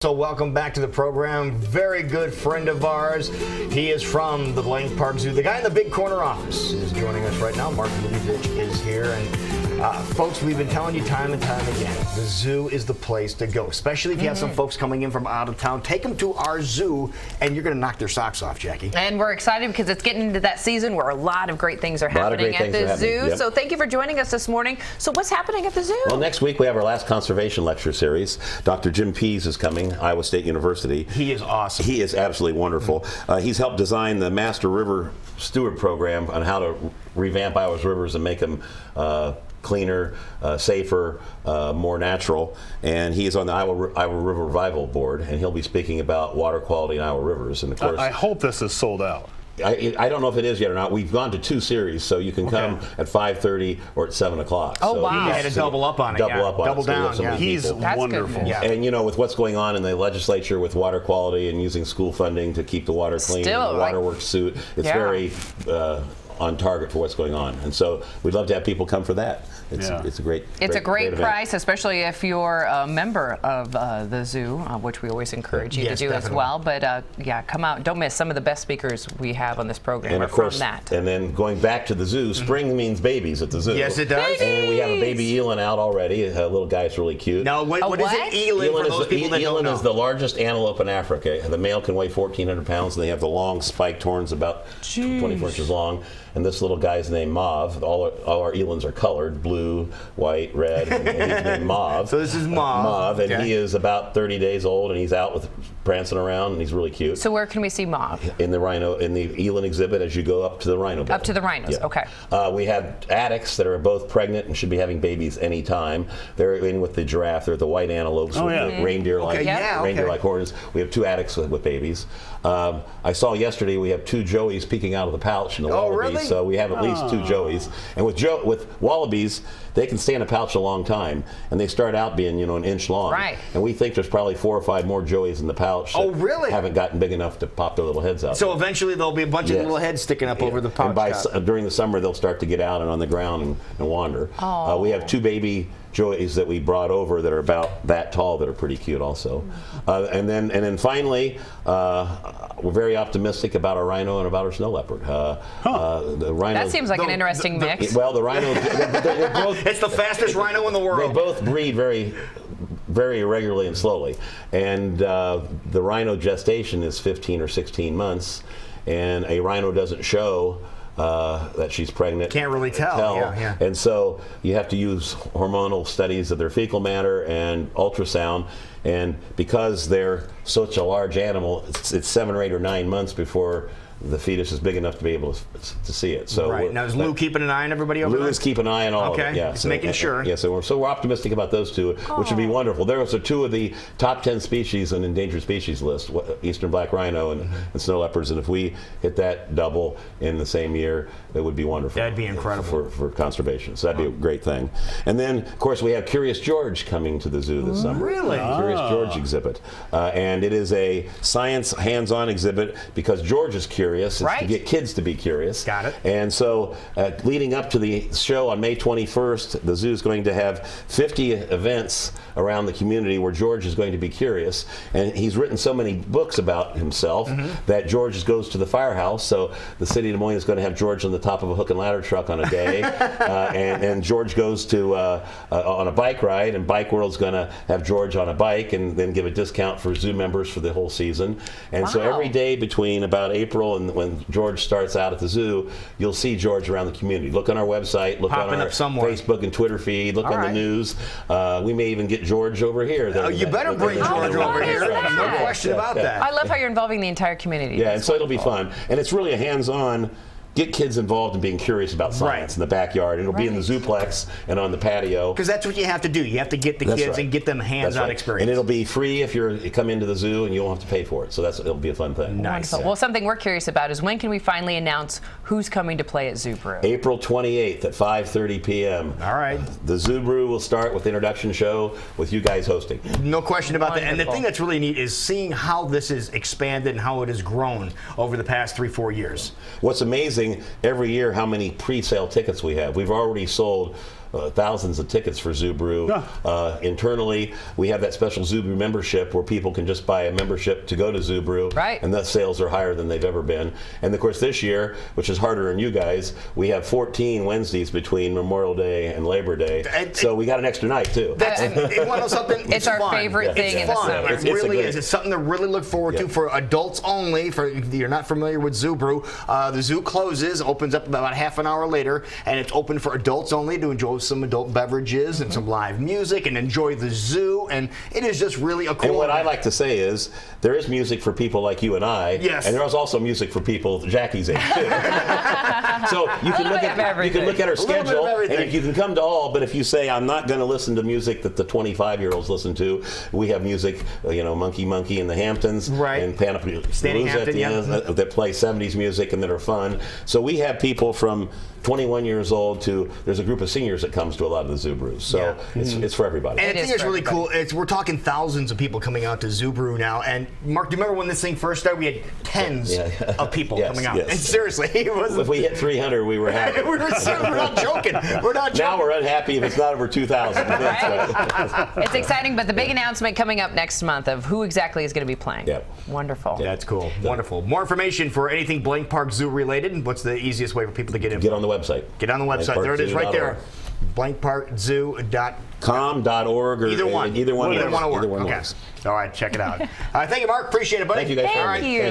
So welcome back to the program. Very good friend of ours. He is from the Blank Park Zoo. The guy in the big corner office is joining us right now. Mark Lubevich is here. And folks, we've been telling you time and time again, the zoo is the place to go, especially if you have some folks coming in from out of town. Take them to our zoo, and you're going to knock their socks off, Jackie. And we're excited because it's getting into that season where a lot of great things are happening at the zoo. Yep. So thank you for joining us this morning. So what's happening at the zoo? Well, next week we have our last conservation lecture series. Dr. Jim Pease is coming, Iowa State University. He is awesome. He is absolutely wonderful. He's helped design the Master River Steward program on how to revamp Iowa's rivers and make them cleaner, safer, more natural. And he is on the Iowa River Revival Board, and he'll be speaking about water quality in Iowa rivers. And of course, I hope this is sold out. I don't know if it is yet or not. We've gone to 2 series, so you can come at 5:30 or at 7 o'clock. Oh, so wow. You had to double up on it. Double up on double it. So we have down. so many He's people. That's wonderful. good. Yeah. And you know, with what's going on in the legislature with water quality and using school funding to keep the water clean, Still, and the waterworks suit, it's very on target for what's going on. And so we'd love to have people come for that. It's a great great event. price, especially if you're a member of the zoo, which we always encourage you to do as well. But yeah, come out. Don't miss some of the best speakers we have on this program. And of course, from that. and then going back to the zoo, spring means babies at the zoo. Yes, it does. And we have a baby eland out already. A little guy's really cute. Now, what is what? it? Eland, for those people that don't Eland know. is the largest antelope in Africa. The male can weigh 1,400 pounds, and they have the long spiked horns about 24 inches long. And this little guy's named Mauve. All our elands are colored, blue, white, red, and he's named Mauve. So this is Mauve. Mauve, and Okay. he is about 30 days old, and he's out with prancing around, and he's really cute. So where can we see Mauve? In the eland exhibit as you go up to the rhino building. Up to the rhinos, okay. We have addicts that are both pregnant and should be having babies any time. They're in with the giraffe. They're the white antelopes with the reindeer-like reindeer-like horns. We have 2 addicts with babies. I saw yesterday we have 2 joeys peeking out of the pouch in the wallabies. Really? So we have at least 2 joeys. And with wallabies, they can stay in a pouch a long time, and they start out being an inch long. Right. And we think there's probably 4 or 5 more joeys in the pouch. Oh, that really? Haven't gotten big enough to pop their little heads out. So eventually there'll be a bunch of little heads sticking up over the pouch. And during the summer, they'll start to get out and on the ground and wander. We have 2 baby joeys that we brought over that are about that tall that are pretty cute also. And then finally, we're very optimistic about our rhino and about our snow leopard. The rhino. That seems like an interesting mix. Well, the rhino. they're both, It's the fastest rhino in the they world. both breed very irregularly and slowly. And the rhino gestation is 15 or 16 months, and a rhino doesn't show that she's pregnant. Can't really tell. Yeah. And so you have to use hormonal studies of their fecal matter and ultrasound. And because they're such a large animal, it's 7 or 8 or 9 months before the fetus is big enough to be able to see it. So Right. Now, is Lou keeping an eye on everybody over there? Lou is keeping an eye on all of it. Yeah, Just making sure. Yeah, so we're optimistic about those 2, which would be wonderful. Those are 2 of the top 10 species on endangered species list: eastern black rhino and snow leopards. And if we hit that double in the same year, it would be wonderful. That'd be incredible for conservation. So that'd be a great thing. And then, of course, we have Curious George coming to the zoo this summer. Really? Curious George exhibit, and it is a science hands-on exhibit because George is curious. It's to get kids to be curious. Got it. And so, leading up to the show on May 21st, the zoo is going to have 50 events around the community where George is going to be curious. And he's written so many books about himself that George goes to the firehouse. So the city of Des Moines is going to have George on the top of a hook and ladder truck on a day, and George goes to on a bike ride, and Bike World's going to have George on a bike and then give a discount for zoo members for the whole season. And so every day between about April and when George starts out at the zoo, you'll see George around the community. Look on our website, look Popping on our up somewhere. Facebook and Twitter feed, look on the news. We may even get George over here. You better bring George over here. that? No question about that. I love how you're involving the entire community. Yeah, and so it'll be fun. And it's really a hands-on, get kids involved in being curious about science in the backyard. It'll be in the zooplex and on the patio. Because that's what you have to do. You have to get the kids and get them hands-on experience. And it'll be free if you come into the zoo, and you won't have to pay for it. So it'll be a fun thing. Nice. Wonderful. Well, something we're curious about is when can we finally announce who's coming to play at Zoo Brew? April 28th at 5:30 p.m. All right. The Zoo Brew will start with the introduction show with you guys hosting. No question about that. And the Wonderful. thing that's really neat is seeing how this is expanded and how it has grown over the past 3-4 years. What's amazing, every year how many pre-sale tickets we have. We've already sold thousands of tickets for Zoo Brew. Internally, we have that special Zoo Brew membership where people can just buy a membership to go to Zoo Brew, right. and thus sales are higher than they've ever been. And of course, this year, which is harder on you guys, we have 14 Wednesdays between Memorial Day and Labor Day, so we got an extra night too. You want to know something? It's our fun. favorite thing in the summer. It really is. It's something to really look forward to for adults only. For if you're not familiar with Zoo Brew, the zoo closes, opens up about half an hour later, and it's open for adults only to enjoy some adult beverages and some live music and enjoy the zoo. And it is just really a cool. And what I like to say is, there is music for people like you and I. Yes. And there is also music for people Jackie's age too. So you can look at our schedule, and you can come to all. But if you say I'm not going to listen to music that the 25-year-olds listen to, we have music, Monkey Monkey in the Hamptons, right. and Panapalooza Hampton, at the end that play 70s music and that are fun. So we have people from 21 years old to there's a group of seniors that comes to a lot of the Zoo Brews. So it's for everybody. And I think it's really cool. We're talking thousands of people coming out to Zoo Brew now. And Mark, do you remember when this thing first started? We had tens of people coming out. Yes. And seriously, it wasn't. If we hit 300, we were happy. We're not joking. We're not joking. Now we're unhappy if it's not over 2,000. Right? It's exciting, but the big announcement coming up next month of who exactly is going to be playing. Yep. Wonderful. That's cool. Wonderful. More information for anything Blank Park Zoo related. What's the easiest way for people to get in? Get on the website. Get on the website. There it is right there. blankparkzoo.com.org or either one. Either one will work. Either one okay. works. All right, check it out. Thank you, Mark. Appreciate it, buddy. Thank you guys. Thank you.